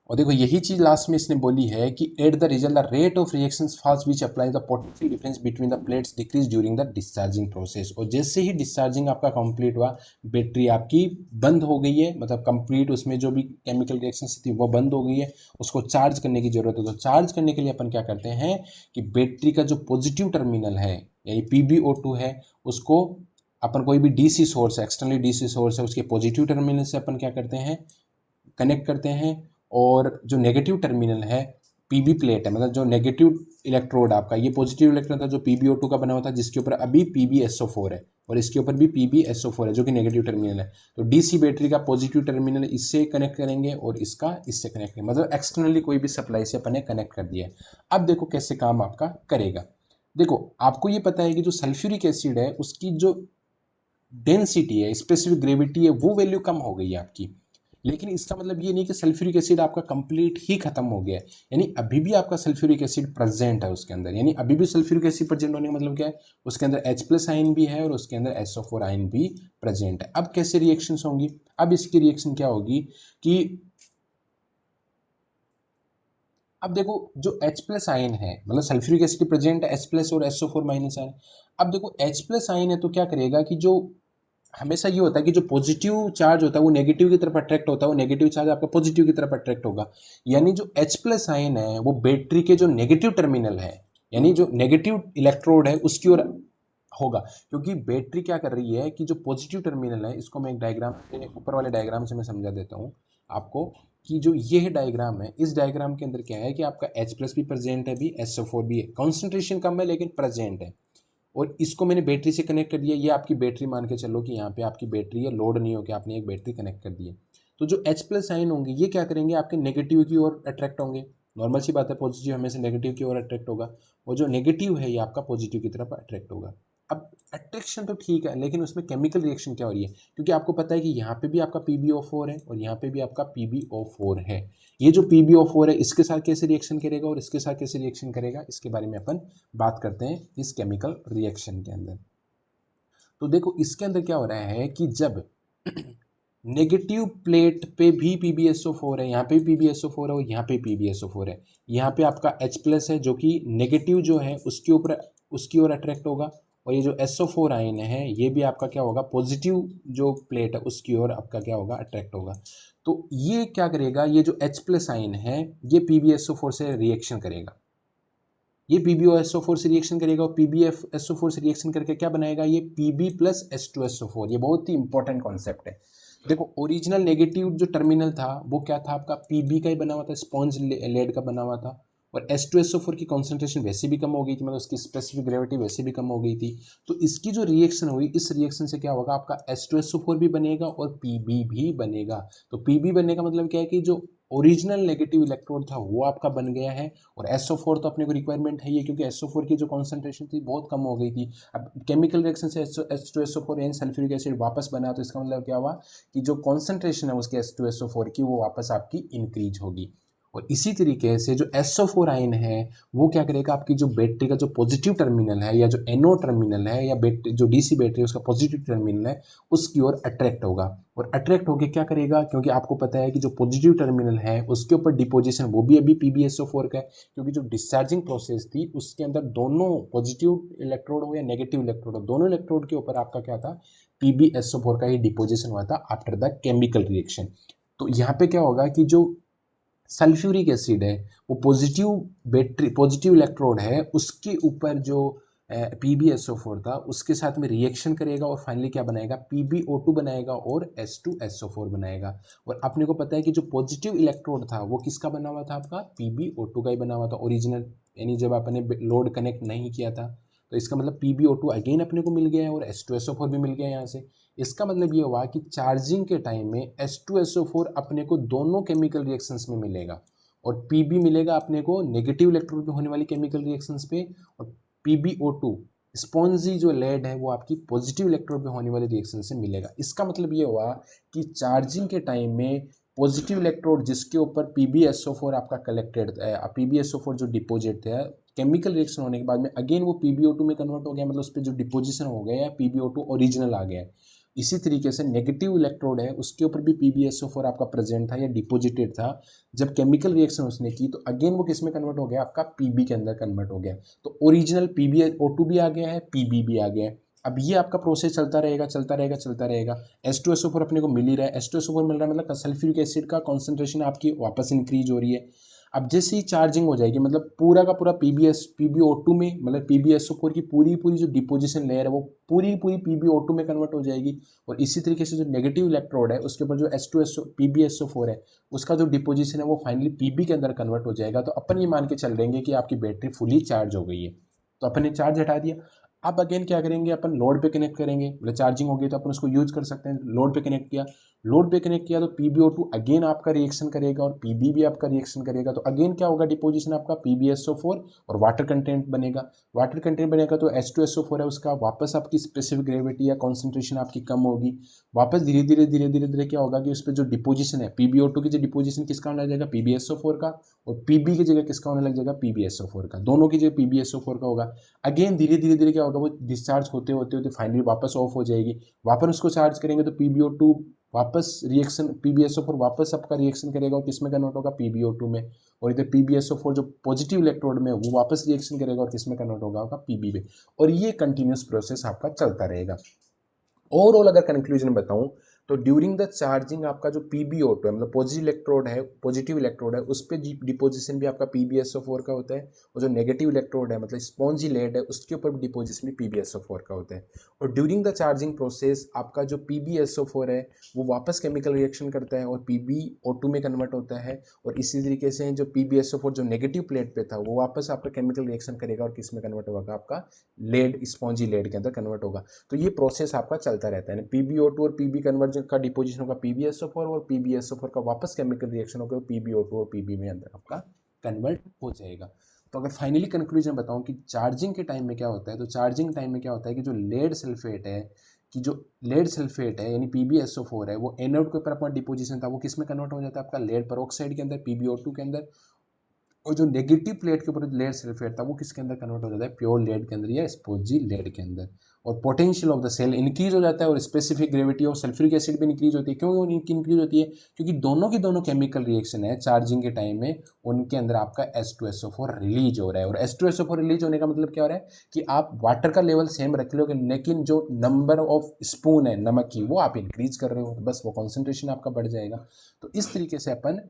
और देखो यही चीज लास्ट में इसने बोली है कि at the result the rate of reactions falls which apply the potential difference between the plates decrease during the discharging process. और जैसे ही डिस्चार्जिंग आपका कंप्लीट हुआ, बैटरी आपकी बंद हो गई है, मतलब कंप्लीट उसमें जो भी केमिकल रिएक्शन थी वो बंद हो गई है, उसको चार्ज करने की जरूरत है। तो चार्ज करने के लिए अपन क्या करते हैं कि बैटरी का जो पॉजिटिव टर्मिनल है यानी PbO2 है, उसको अपन कोई भी डीसी सोर्स है, एक्सटर्नली डीसी सोर्स है, उसके पॉजिटिव टर्मिनल से अपन क्या करते हैं, कनेक्ट करते हैं। और जो नेगेटिव टर्मिनल है, पीबी प्लेट है, मतलब जो नेगेटिव इलेक्ट्रोड आपका, ये पॉजिटिव इलेक्ट्रोड था जो PbO2 का बना हुआ था जिसके ऊपर अभी PbSO4 है और इसके ऊपर भी PbSO4 है जो कि नेगेटिव टर्मिनल है। तो डीसी बैटरी का पॉजिटिव टर्मिनल इससे कनेक्ट करेंगे और इसका इससे कनेक्ट करेंगे, मतलब एक्सटर्नली कोई भी सप्लाई से अपन ने कनेक्ट कर दिया है। अब देखो कैसे काम आपका करेगा। देखो आपको ये पता है कि जो सल्फ्यूरिक एसिड है उसकी जो डेंसिटी है, स्पेसिफिक ग्रेविटी है, वो वैल्यू कम हो गई है आपकी। लेकिन इसका मतलब ये नहीं कि सल्फ्यूरिक एसिड आपका कंप्लीट ही खत्म हो गया है, यानी अभी भी आपका सल्फ्यूरिक एसिड प्रेजेंट है उसके अंदर। यानी अभी भी सल्फ्यूरिक एसिड प्रेजेंट होने का मतलब क्या है, उसके अंदर H+ आयन भी है और उसके अंदर SO4 आयन भी प्रेजेंट है। अब कैसे रिएक्शंस होंगी, अब इसकी रिएक्शन क्या होगी कि अब देखो जो H+ आयन है, मतलब सल्फ्यूरिक एसिड प्रेजेंट है, H+ और SO4 माइनस आयन। अब देखो H+ आयन है तो क्या करेगा कि जो हमेशा ये होता है कि जो पॉजिटिव चार्ज होता है वो नेगेटिव की तरफ अट्रैक्ट होता है, वो नेगेटिव चार्ज आपका पॉजिटिव की तरफ अट्रैक्ट होगा। यानी जो H+ आयन है वो बैटरी के जो नेगेटिव टर्मिनल है, यानी जो नेगेटिव इलेक्ट्रोड है उसकी ओर होगा। क्योंकि बैटरी क्या कर रही है कि जो पॉजिटिव टर्मिनल है, इसको मैं एक डायग्राम के ऊपर वाले डायग्राम से मैं समझा देता हूँ आपको कि जो ये डायग्राम है, इस डायग्राम के अंदर क्या है कि आपका H+ भी प्रेजेंट है, भी SO4 भी है, कॉन्सेंट्रेशन कम है लेकिन प्रेजेंट है। और इसको मैंने बैटरी से कनेक्ट कर दिया, ये आपकी बैटरी मान के चलो कि यहाँ पे आपकी बैटरी है, लोड नहीं हो कि आपने एक बैटरी कनेक्ट कर दी है। तो जो H+ आयन होंगे ये क्या करेंगे, आपके नेगेटिव की ओर अट्रैक्ट होंगे। नॉर्मल सी बात है, पॉजिटिव हमेशा नेगेटिव की ओर अट्रैक्ट होगा, और जो नेगेटिव है ये आपका पॉजिटिव की तरफ अट्रैक्ट होगा। अब अट्रैक्शन तो ठीक है लेकिन उसमें केमिकल रिएक्शन क्या हो रही है, क्योंकि आपको पता है कि यहाँ पे भी आपका PbO4 है और यहाँ पे भी आपका PbO4 है। ये जो PbO4 है इसके साथ कैसे रिएक्शन करेगा और इसके साथ कैसे रिएक्शन करेगा, इसके बारे में अपन बात करते हैं इस केमिकल रिएक्शन के अंदर। तो देखो इसके अंदर क्या हो रहा है कि जब नेगेटिव प्लेट पे भी PbSO4 है, यहाँ पे भी PbSO4 है और यहाँ पे PbSO4 है। यहाँ पे आपका H प्लस है जो कि नेगेटिव जो है उसके ऊपर उसकी ओर अट्रैक्ट होगा, और ये जो SO4 आयन है ये भी आपका क्या होगा, पॉजिटिव जो प्लेट है उसकी ओर आपका क्या होगा, अट्रैक्ट होगा। तो ये क्या करेगा, ये जो H प्लस आयन है ये PbSO4 से रिएक्शन करेगा, ये PbSO4 से रिएक्शन करेगा और PbSO4 से रिएक्शन करके क्या बनाएगा, ये Pb प्लस H2SO4। ये बहुत ही इंपॉर्टेंट कॉन्सेप्ट है। देखो ओरिजिनल नेगेटिव जो टर्मिनल था वो क्या था आपका, Pb का ही बना हुआ था, स्पॉन्ज लेड का बना हुआ था, और H2SO4 की कॉन्सेंट्रेशन वैसे भी कम हो गई थी, मतलब उसकी स्पेसिफिक ग्रेविटी वैसे भी कम हो गई थी। तो इसकी जो रिएक्शन हुई, इस रिएक्शन से क्या होगा, आपका H2SO4 भी बनेगा और Pb भी बनेगा। तो Pb बनने का मतलब क्या है कि जो ओरिजिनल नेगेटिव इलेक्ट्रोड था वो आपका बन गया है, और SO4 तो अपने को रिक्वायरमेंट है ही, क्योंकि SO4 की जो कॉन्सेंट्रेशन थी बहुत कम हो गई थी। अब केमिकल रिएक्शन से H2SO4 यानी सल्फ्यूरिक एसिड वापस बना, तो इसका मतलब क्या हुआ कि जो कॉन्सेंट्रेशन है उसके H2SO4 की वो वापस आपकी इंक्रीज होगी। और इसी तरीके से जो SO4 आयन है वो क्या करेगा, आपकी जो बैटरी का जो पॉजिटिव टर्मिनल है या जो एनो टर्मिनल है या बैटरी जो डीसी बैटरी है उसका पॉजिटिव टर्मिनल है उसकी ओर अट्रैक्ट होगा, और अट्रैक्ट होकर क्या करेगा, क्योंकि आपको पता है कि जो पॉजिटिव टर्मिनल है उसके ऊपर डिपोजिशन वो भी अभी PbSO4 का है, क्योंकि जो डिस्चार्जिंग प्रोसेस थी उसके अंदर दोनों पॉजिटिव इलेक्ट्रोड हो या नेगेटिव इलेक्ट्रोड हो, दोनों इलेक्ट्रोड के ऊपर आपका क्या था, PbSO4 का ही डिपोजिशन हुआ था आफ्टर द केमिकल रिएक्शन। तो यहाँ पे क्या होगा कि जो सल्फ्यूरिक एसिड है वो पॉजिटिव बैटरी पॉजिटिव इलेक्ट्रोड है उसके ऊपर जो PbSO4 था उसके साथ में रिएक्शन करेगा और फाइनली क्या बनाएगा, PbO2 बनाएगा और H2SO4 बनाएगा। और अपने को पता है कि जो पॉजिटिव इलेक्ट्रोड था वो किसका बना हुआ था, आपका PbO2 का ही बना हुआ था ओरिजिनल, यानी जब आपने लोड कनेक्ट नहीं किया था। तो इसका मतलब PbO2 अगेन अपने को मिल गया है और H2SO4 भी मिल गया है यहाँ से। इसका मतलब ये हुआ कि चार्जिंग के टाइम में H2SO4 अपने को दोनों केमिकल रिएक्शंस में मिलेगा, और Pb मिलेगा अपने को नेगेटिव इलेक्ट्रोड पे होने वाली केमिकल रिएक्शंस पे, और PbO2 स्पॉन्जी जो लेड है वो आपकी पॉजिटिव इलेक्ट्रोड पे होने वाली रिएक्शन से मिलेगा। इसका मतलब ये हुआ कि चार्जिंग के टाइम में पॉजिटिव इलेक्ट्रोड जिसके ऊपर PbSO4 आपका कलेक्टेड PbSO4 जो डिपोजिट है केमिकल रिएक्शन होने के बाद में अगेन वो PbO2 में कन्वर्ट हो गया, मतलब उस पर जो डिपोजिशन हो गया है PbO2 ओरिजिनल आ गया है। इसी तरीके से नेगेटिव इलेक्ट्रोड है उसके ऊपर भी PbSO4 आपका प्रेजेंट था या डिपोजिटेड था, जब केमिकल रिएक्शन उसने की तो अगेन वो किस में कन्वर्ट हो गया, आपका Pb के अंदर कन्वर्ट हो गया। तो ओरिजिनल PbO2 भी आ गया है, Pb भी आ गया है। अब ये आपका प्रोसेस चलता रहेगा चलता रहेगा चलता रहेगा। H2SO4 अपने को मिल ही रहा है, H2SO4 मिल रहा है मतलब सल्फ्यूरिक एसिड का कॉन्सेंट्रेशन आपकी वापस इंक्रीज हो रही है। अब जैसे ही चार्जिंग हो जाएगी मतलब पूरा का पूरा PbO2 में, मतलब PbSO4 की पूरी पूरी जो डिपोजिशन लेयर है वो पूरी पूरी PbO2 में कन्वर्ट हो जाएगी, और इसी तरीके से जो नेगेटिव इलेक्ट्रोड है उसके ऊपर जो PbSO4 है उसका जो डिपोजिशन है वो फाइनली Pb के अंदर कन्वर्ट हो जाएगा। तो अपन ये मान के चल रहे हैं कि आपकी बैटरी फुली चार्ज हो गई है। तो अपन ने चार्ज हटा दिया। अब अगेन क्या करेंगे, अपन लोड पे कनेक्ट करेंगे, मतलब चार्जिंग हो गई तो अपन उसको यूज कर सकते हैं। लोड पे कनेक्ट किया, लोड पे कनेक्ट किया तो PbO2 अगेन आपका रिएक्शन करेगा और Pb भी आपका रिएक्शन करेगा, तो अगेन क्या होगा, डिपोजिशन आपका PbSO4 और वाटर कंटेंट बनेगा। वाटर कंटेंट बनेगा तो H2SO4 है उसका वापस आपकी स्पेसिफिक ग्रेविटी या कॉन्सेंट्रेशन आपकी कम होगी। वापस धीरे धीरे धीरे धीरे धीरे क्या होगा कि उस पर जो डिपोजिशन है PbO2 की जो डिपोजिशन किसका होने लग जाएगा, PbSO4 का, और Pb की जगह किसका होने लग जाएगा, PbSO4 का, दोनों की जगह PbSO4 का होगा। अगेन धीरे धीरे धीरे क्या होगा, वो डिस्चार्ज होते होते होते फाइनली वापस ऑफ हो जाएगी। वापस उसको चार्ज करेंगे तो PbO2 वापस रिएक्शन PbSO4 वापस आपका रिएक्शन करेगा और किसमें कन्वर्ट होगा, PbO2 में। और इधर PbSO4 जो पॉजिटिव इलेक्ट्रोड में वो वापस रिएक्शन करेगा और किसमें कन्वर्ट होगा, Pb में। और ये कंटिन्यूस प्रोसेस आपका चलता रहेगा। ओवरऑल अगर कंक्लूजन बताऊं तो ड्यूरिंग द चार्जिंग आपका जो PbO2 है, मतलब पॉजिटिव इलेक्ट्रोड है उस पर डिपोजिशन भी आपका PbSO4 का होता है, और जो नेगेटिव इलेक्ट्रोड है मतलब स्पॉन्जी लेड है उसके ऊपर डिपोजिशन भी PbSO4 का होता है। और ड्यूरिंग द चार्जिंग प्रोसेस आपका जो PbSO4 है वो वापस केमिकल रिएक्शन करता है और PbO2 में कन्वर्ट होता है, और इसी तरीके से जो PbSO4 जो नेगेटिव प्लेट पे था वो वापस आपका केमिकल रिएक्शन करेगा और किस में कन्वर्ट होगा, आपका लेड स्पॉन्जी लेड के अंदर कन्वर्ट होगा। तो ये प्रोसेस आपका चलता रहता है। PbO2 और Pb कन्वर्जन का डिपोजिशन होगा PbSO4 और PbSO4 का वापस केमिकल रिएक्शन होगा PbO2 और Pb में अंदर आपका कन्वर्ट हो जाएगा। तो अगर फाइनली कंक्लूजन बताऊं कि चार्जिंग के टाइम में क्या होता है, तो चार्जिंग टाइम में क्या होता है कि जो लेड सल्फेट है, यानी PbSO4 है वो एनोड के ऊपर अपना डिपोजिशन था वो किस में कन्वर्ट हो जाता है, आपका लेड पेरोक्साइड के अंदर PbO2 के अंदर। और जो नेगेटिव प्लेट के ऊपर लेड सल्फेट था वो किसके अंदर कन्वर्ट हो जाता है, प्योर लेड के अंदर या स्पोजी लेड के अंदर। और potential of the cell increase हो जाता है और specific gravity of sulphuric acid भी इंक्रीज होती है। क्यों इंक्रीज होती है? क्योंकि दोनों की दोनों केमिकल रिएक्शन है चार्जिंग के टाइम में, उनके अंदर आपका H2SO4 रिलीज हो रहा है। और H2SO4 रिलीज होने का मतलब क्या हो रहा है कि आप वाटर का लेवल सेम रख लोगे, लेकिन जो नंबर ऑफ स्पून है नमक की वो आप इंक्रीज कर रहे हो, बस वो कॉन्सेंट्रेशन आपका बढ़ जाएगा। तो इस तरीके से अपन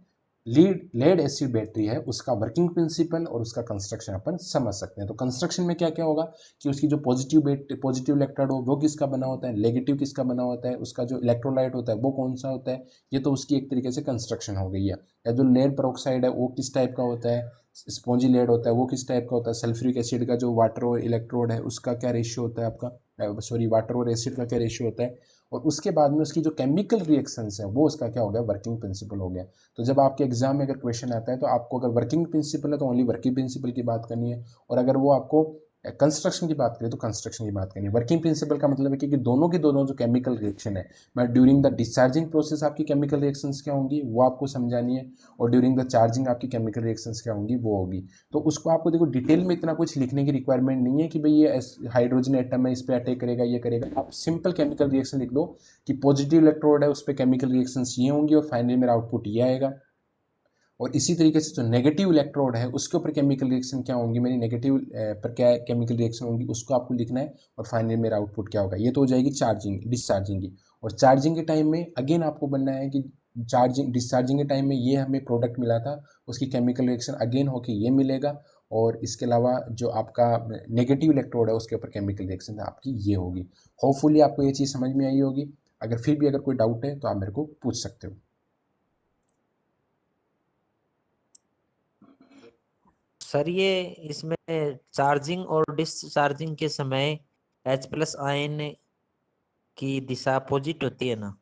लेड एसिड बैटरी है उसका वर्किंग प्रिंसिपल और उसका कंस्ट्रक्शन अपन समझ सकते हैं। तो कंस्ट्रक्शन में क्या क्या होगा कि उसकी जो पॉजिटिव इलेक्ट्रोड हो वो किसका बना होता है, नेगेटिव किसका बना होता है, उसका जो इलेक्ट्रोलाइट होता है वो कौन सा होता है, ये तो उसकी एक तरीके से कंस्ट्रक्शन हो गई है। या जो लेड पेरोक्साइड है वो किस टाइप का होता है, स्पॉन्जी लेड होता है वो किस टाइप का होता है, सल्फ्यूरिक एसिड का जो वाटर और इलेक्ट्रोड है उसका क्या रेशियो होता है आपका, सॉरी वाटर और एसिड का क्या रेशियो होता है, और उसके बाद में उसकी जो केमिकल रिएक्शंस है वो उसका क्या हो गया, वर्किंग प्रिंसिपल हो गया। तो जब आपके एग्जाम में अगर क्वेश्चन आता है तो आपको अगर वर्किंग प्रिंसिपल है तो ओनली वर्किंग प्रिंसिपल की बात करनी है, और अगर वो आपको कंस्ट्रक्शन की बात करें तो कंस्ट्रक्शन की बात करनी है। वर्किंग प्रिंसिपल का मतलब है कि दोनों की दोनों जो केमिकल रिएक्शन है, मैं ड्यूरिंग द डिस्चार्जिंग प्रोसेस आपकी केमिकल रिएक्शंस क्या होंगी वो आपको समझानी है, और ड्यूरिंग द चार्जिंग आपकी केमिकल रिएक्शंस क्या होंगी वो होगी। तो उसको आपको देखो डिटेल में इतना कुछ लिखने की रिक्वायरमेंट नहीं है कि भाई ये हाइड्रोजन एटम है इस पर अटैक करेगा ये करेगा, आप सिंपल केमिकल रिएक्शन लिख दो कि पॉजिटिव इलेक्ट्रोड है उस पर केमिकल रिएक्शंस ये होंगी और फाइनली मेरा आउटपुट ये आएगा। और इसी तरीके से जो नेगेटिव इलेक्ट्रोड है उसके ऊपर केमिकल रिएक्शन क्या होंगी, मेरी नेगेटिव पर क्या केमिकल रिएक्शन होंगी उसको आपको लिखना है, और फाइनली मेरा आउटपुट क्या होगा। ये तो हो जाएगी चार्जिंग डिस्चार्जिंग की। और चार्जिंग के टाइम में अगेन आपको बनना है कि चार्जिंग डिस्चार्जिंग के टाइम में ये हमें प्रोडक्ट मिला था उसकी केमिकल रिएक्शन अगेन होके ये मिलेगा, और इसके अलावा जो आपका नेगेटिव इलेक्ट्रोड है उसके ऊपर केमिकल रिएक्शन आपकी ये होगी। होपफुली आपको ये चीज़ समझ में आई होगी। अगर फिर भी अगर कोई डाउट है तो आप मेरे को पूछ सकते हो। सर ये इसमें चार्जिंग और डिस्चार्जिंग के समय H+ आयन की दिशा अपोजिट होती है ना?